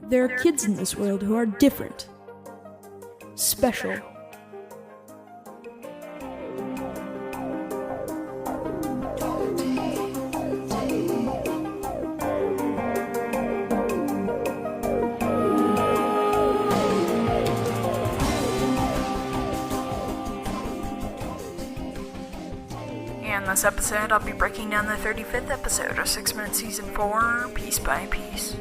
There are kids in this world who are different. Special. In this episode, I'll be breaking down the 35th episode of 6 Minute Season 4, piece by piece.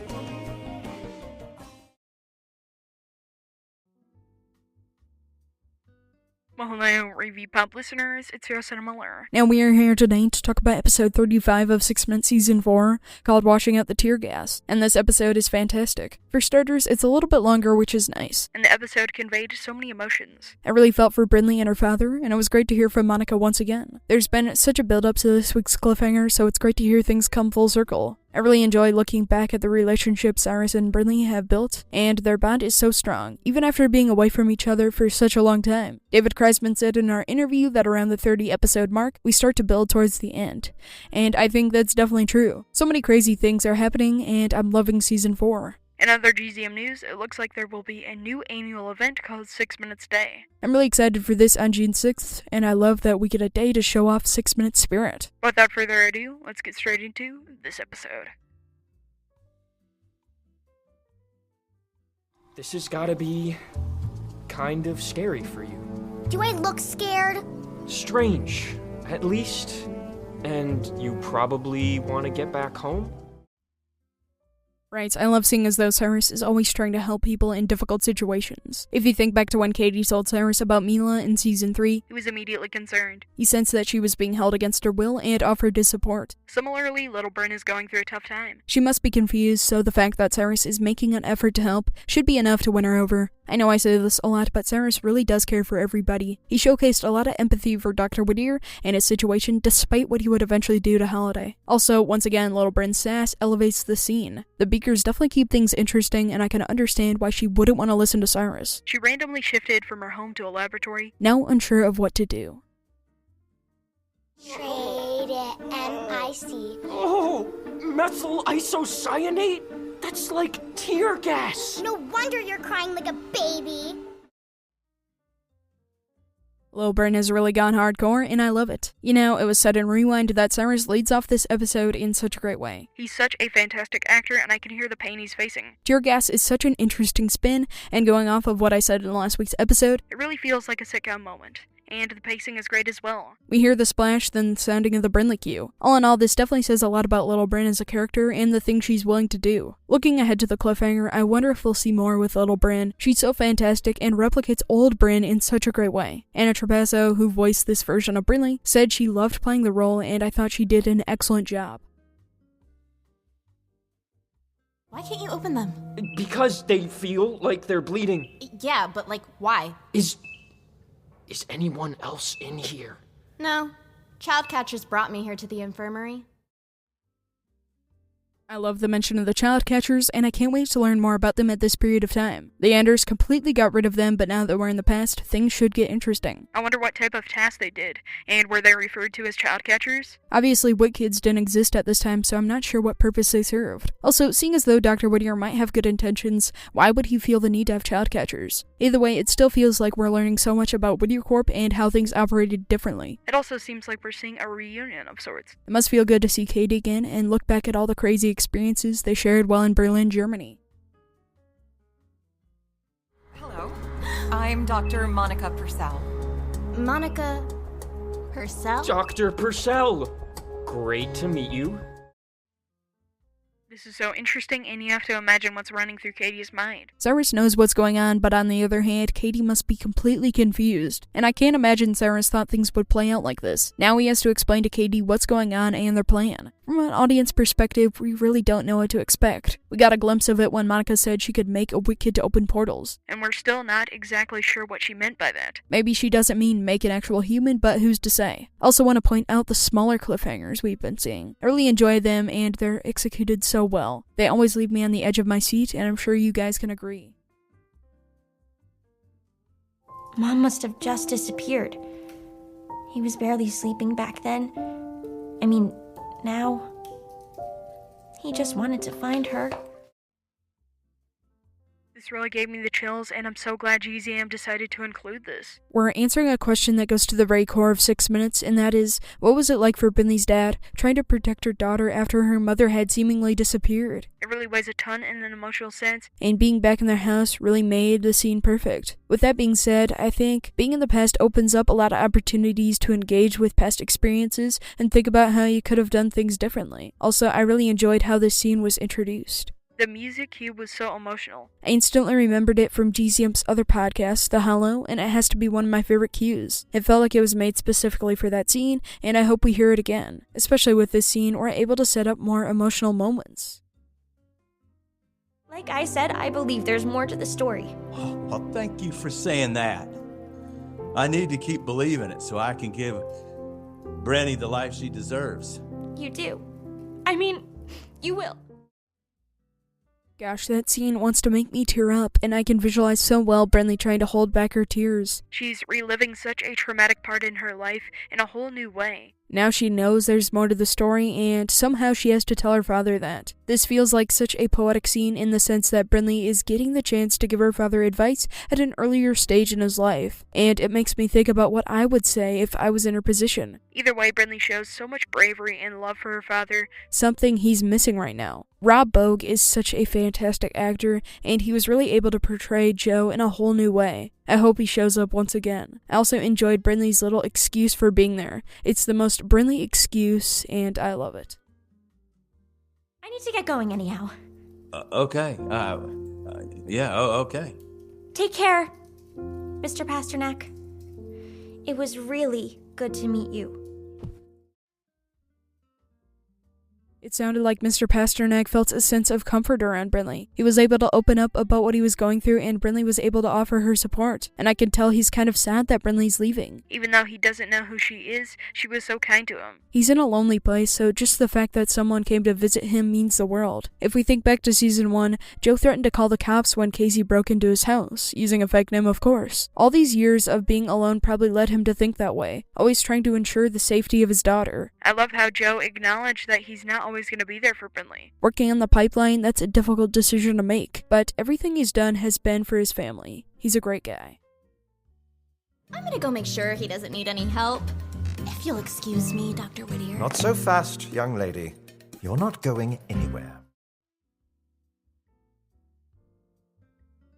Well, hello, Review Pop listeners, it's your Landon Mueller. Now we are here today to talk about episode 35 of 6 Minute Season 4, called Washing Out the Tear Gas, and this episode is fantastic. For starters, it's a little bit longer, which is nice. And the episode conveyed so many emotions. I really felt for Brynleigh and her father, and it was great to hear from Monica once again. There's been such a build-up to this week's cliffhanger, so it's great to hear things come full circle. I really enjoy looking back at the relationship Cyrus and Brynleigh have built, and their bond is so strong, even after being away from each other for such a long time. David Kreisman said in our interview that around the 30 episode mark, we start to build towards the end. And I think that's definitely true. So many crazy things are happening, and I'm loving season 4. In other GZM news, it looks like there will be a new annual event called 6 Minutes Day. I'm really excited for this on June 6th, and I love that we get a day to show off 6 Minute Spirit. Without further ado, let's get straight into this episode. This has gotta be kind of scary for you. Do I look scared? Strange, at least. And you probably want to get back home? Right, I love seeing as though Cyrus is always trying to help people in difficult situations. If you think back to when Katie told Cyrus about Mila in season 3, He was immediately concerned. he sensed that she was being held against her will and offered his support. Similarly, Lil Bryn is going through a tough time. She must be confused, so the fact that Cyrus is making an effort to help should be enough to win her over. I know I say this a lot, but Cyrus really does care for everybody. He showcased a lot of empathy for Dr. Whittier and his situation despite what he would eventually do to Holiday. Also, once again, Lil Bryn's sass elevates the scene. The Beakers definitely keep things interesting, and I can understand why she wouldn't want to listen to Cyrus. She randomly shifted from her home to a laboratory. Now unsure of what to do. Trade it, M-I-C. Oh, methyl isocyanate? That's like tear gas. No wonder you're crying like a baby. Lil Bryn has really gone hardcore, and I love it. You know, it was said in Rewind that Cyrus leads off this episode in such a great way. He's such a fantastic actor, and I can hear the pain he's facing. Tear gas is such an interesting spin, and going off of what I said in last week's episode, It really feels like a sitcom moment. And the pacing is great as well. we hear the splash, then the sounding of the Brynleigh cue. All in all, this definitely says a lot about Lil Bryn as a character and the things she's willing to do. Looking ahead to the cliffhanger, I wonder if we'll see more with Lil Bryn. She's so fantastic and replicates old Bryn in such a great way. Anna Trapasso, who voiced this version of Brynleigh, said she loved playing the role and I thought she did an excellent job. Why can't you open them? Because they feel like they're bleeding. Yeah, but like, why? Is anyone else in here? No. Child catchers brought me here to the infirmary. I love the mention of the child catchers, and I can't wait to learn more about them at this period of time. The Anders completely got rid of them, but now that we're in the past, things should get interesting. I wonder what type of task they did, and were they referred to as child catchers? Obviously, wit kids didn't exist at this time, so I'm not sure what purpose they served. Also, seeing as though Dr. Whittier might have good intentions, why would he feel the need to have child catchers? Either way, it still feels like we're learning so much about Whittier Corp and how things operated differently. It also seems like we're seeing a reunion of sorts. It must feel good to see Katie again and look back at all the crazy experiences they shared while in Berlin, Germany. Hello, I'm Dr. Monica Purcell. Monica Purcell? Dr. Purcell! Great to meet you. This is so interesting, and you have to imagine what's running through Katie's mind. Cyrus knows what's going on, but on the other hand, Katie must be completely confused. And I can't imagine Cyrus thought things would play out like this. Now he has to explain to Katie what's going on and their plan. From an audience perspective, we really don't know what to expect. We got a glimpse of it when Monica said she could make a wit kid to open portals. And we're still not exactly sure what she meant by that. Maybe she doesn't mean make an actual human, but who's to say? Also want to point out the smaller cliffhangers we've been seeing. I really enjoy them, and they're executed so well. They always leave me on the edge of my seat, and I'm sure you guys can agree. Mom must have just disappeared. He was barely sleeping back then. I mean, now. He just wanted to find her. This really gave me the chills, and I'm so glad GZM decided to include this. We're answering a question that goes to the very core of 6 minutes, and that is, what was it like for Brynleigh's dad trying to protect her daughter after her mother had seemingly disappeared? It really weighs a ton in an emotional sense. And being back in their house really made the scene perfect. With that being said, I think being in the past opens up a lot of opportunities to engage with past experiences and think about how you could have done things differently. Also, I really enjoyed how this scene was introduced. The music cue was so emotional. I instantly remembered it from GZM's other podcast, The Hollow, and it has to be one of my favorite cues. It felt like it was made specifically for that scene, and I hope we hear it again. Especially with this scene, we're able to set up more emotional moments. Like I said, I believe there's more to the story. Oh, well, thank you for saying that. I need to keep believing it so I can give Brynleigh the life she deserves. You do. I mean, you will. Gosh, that scene wants to make me tear up, and I can visualize so well Brynleigh trying to hold back her tears. She's reliving such a traumatic part in her life in a whole new way. Now she knows there's more to the story, and somehow she has to tell her father that. This feels like such a poetic scene in the sense that Brynleigh is getting the chance to give her father advice at an earlier stage in his life, and it makes me think about what I would say if I was in her position. Either way, Brynleigh shows so much bravery and love for her father. Something he's missing right now. Rob Bogue is such a fantastic actor, and he was really able to portray Joe in a whole new way. I hope he shows up once again. I also enjoyed Brynleigh's little excuse for being there. It's the most Brynleigh excuse, and I love it. I need to get going anyhow. Okay. Okay. Take care, Mr. Pasternak. It was really good to meet you. It sounded like Mr. Pasternak felt a sense of comfort around Brynleigh. He was able to open up about what he was going through, and Brynleigh was able to offer her support. And I can tell he's kind of sad that Brynleigh's leaving. Even though he doesn't know who she is, she was so kind to him. He's in a lonely place, so just the fact that someone came to visit him means the world. If we think back to season 1, Joe threatened to call the cops when Casey broke into his house, using a fake name of course. All these years of being alone probably led him to think that way, always trying to ensure the safety of his daughter. I love how Joe acknowledged that he's not always going to be there for Brynleigh. Working on the pipeline, that's a difficult decision to make, but everything he's done has been for his family. He's a great guy. I'm gonna go make sure he doesn't need any help. If you'll excuse me, Dr. Whittier. Not so fast, young lady. You're not going anywhere.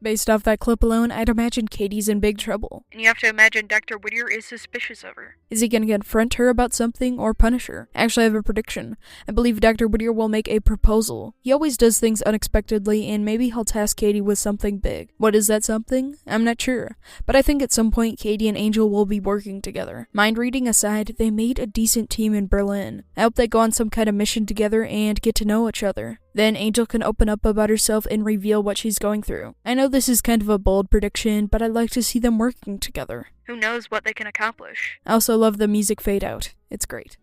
Based off that clip alone, I'd imagine Katie's in big trouble. And you have to imagine Dr. Whittier is suspicious of her. Is he gonna confront her about something or punish her? Actually, I have a prediction. I believe Dr. Whittier will make a proposal. He always does things unexpectedly, and maybe he'll task Katie with something big. What is that something? I'm not sure. But I think at some point Katie and Angel will be working together. Mind reading aside, they made a decent team in Berlin. I hope they go on some kind of mission together and get to know each other. Then Angel can open up about herself and reveal what she's going through. I know this is kind of a bold prediction, but I'd like to see them working together. Who knows what they can accomplish? I also love the music fade out. It's great.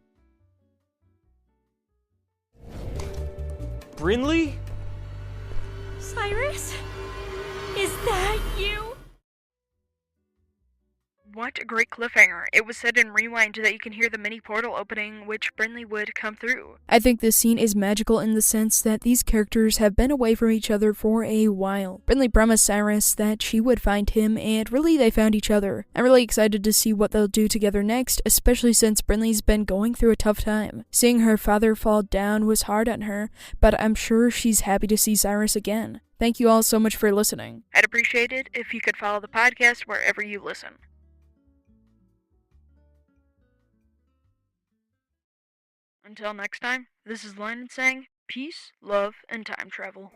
Brynleigh? Cyrus? Is that you? What a great cliffhanger. It was said in Rewind that you can hear the mini portal opening, which Brynleigh would come through. I think this scene is magical in the sense that these characters have been away from each other for a while. Brynleigh promised Cyrus that she would find him, and really they found each other. I'm really excited to see what they'll do together next, especially since Brynleigh's been going through a tough time. Seeing her father fall down was hard on her, but I'm sure she's happy to see Cyrus again. Thank you all so much for listening. I'd appreciate it if you could follow the podcast wherever you listen. Until next time, this is Landon saying peace, love, and time travel.